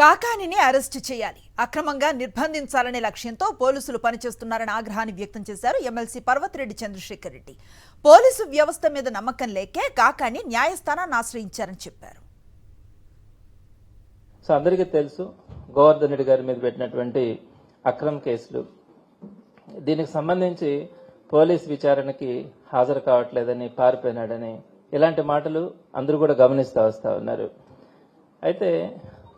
కాకానిని arrest చేయాలి, అక్రమంగా నిర్బంధించాలనే లక్ష్యంతో పోలీసులు పనిచేస్తున్నారని ఆగ్రహాన్ని వ్యక్తం చేశారు ఎమ్మెల్సీ పర్వతిరెడ్డి చంద్రశేఖర్ రెడ్డి. పోలీసు వ్యవస్థ మీద నమ్మకం లేకే కాకాని న్యాయస్థానాన్ని ఆశ్రయించారని చెప్పారు. అందరికీ తెలుసు, గోవర్ధన్ రెడ్డి గారి మీద పెట్టినటువంటి అక్రమ కేసులు, దీనికి సంబంధించి పోలీస్ విచారణకి హాజరు కావట్లేదని, పారిపోయినాడని ఇలాంటి మాటలు అందరూ కూడా గమనిస్తూ వస్తూ ఉన్నారు. అయితే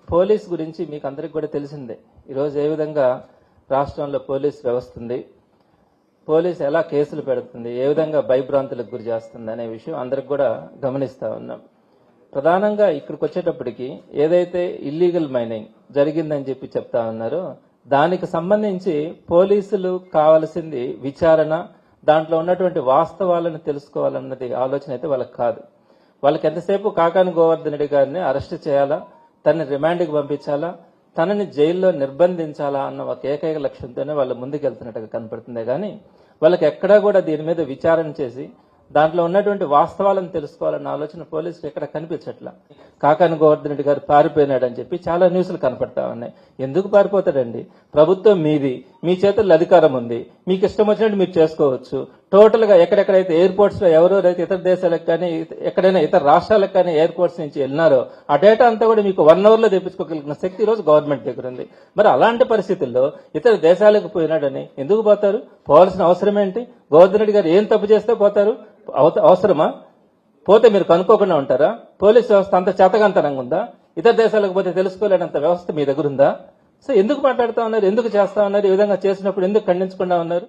పోలీస్ గురించి మీకు అందరికి కూడా తెలిసిందే. ఈరోజు ఏ విధంగా రాష్ట్రంలో పోలీస్ వ్యవస్థ ఉంది, పోలీస్ ఎలా కేసులు పెడుతుంది, ఏ విధంగా భయభ్రాంతులకు గురి చేస్తుంది అనే విషయం అందరికి కూడా గమనిస్తూ ఉన్నాం. ప్రధానంగా ఇక్కడికి వచ్చేటప్పటికి ఏదైతే ఇల్లీగల్ మైనింగ్ జరిగిందని చెప్పి చెప్తా ఉన్నారో దానికి సంబంధించి పోలీసులు కావాల్సింది విచారణ, దాంట్లో ఉన్నటువంటి వాస్తవాలను తెలుసుకోవాలన్నది ఆలోచన అయితే వాళ్ళకి కాదు. వాళ్ళకి ఎంతసేపు కాకాని గోవర్ధన్ రెడ్డి గారిని అరెస్ట్ చేయాలా, తనని రిమాండ్కి పంపించాలా, తనని జైల్లో నిర్బంధించాలా అన్న ఒక ఏకైక లక్ష్యంతోనే వాళ్ళు ముందుకెళ్తున్నట్టుగా కనపడుతుందే కానీ వాళ్ళకి ఎక్కడా కూడా దీని మీద విచారణ చేసి దాంట్లో ఉన్నటువంటి వాస్తవాలను తెలుసుకోవాలన్న ఆలోచన పోలీసులు ఎక్కడ కనిపించట్లా. కాకాని గోవర్ధన్ రెడ్డి గారు పారిపోయినాడని చెప్పి చాలా న్యూస్లు కనపడతా ఉన్నాయి. ఎందుకు పారిపోతాడండి? ప్రభుత్వం మీది, మీ చేతుల్లో అధికారం ఉంది, మీకు ఇష్టం వచ్చినట్టు మీరు చేసుకోవచ్చు. టోటల్ గా ఎక్కడెక్కడైతే ఎయిర్పోర్ట్స్ లో ఎవరెవరైతే ఇతర దేశాలకు కానీ ఎక్కడైనా ఇతర రాష్ట్రాలకు కానీ ఎయిర్పోర్ట్స్ నుంచి వెళ్ళినారో ఆ డేటా అంతా కూడా మీకు 1 hour లో తెప్పించుకోగలిగిన శక్తి ఈ రోజు గవర్నమెంట్ దగ్గర ఉంది. మరి అలాంటి పరిస్థితుల్లో ఇతర దేశాలకు పోయినాడని ఎందుకు పోతారు? పోవాల్సిన అవసరం ఏంటి? గోవర్ధన్ రెడ్డి గారు ఏం తప్పు చేస్తే పోతారు? అవసరమా? పోతే మీరు కనుక్కోకుండా ఉంటారా? పోలీస్ వ్యవస్థ అంత చేతగాంతనంగా ఉందా? ఇతర దేశాలకు పోతే తెలుసుకోలేనంత వ్యవస్థ మీ దగ్గర ఉందా? సో ఎందుకు మాట్లాడుతూ ఉన్నారు? ఎందుకు చేస్తా ఉన్నారు? ఈ విధంగా చేసినప్పుడు ఎందుకు ఖండించకుండా ఉన్నారు?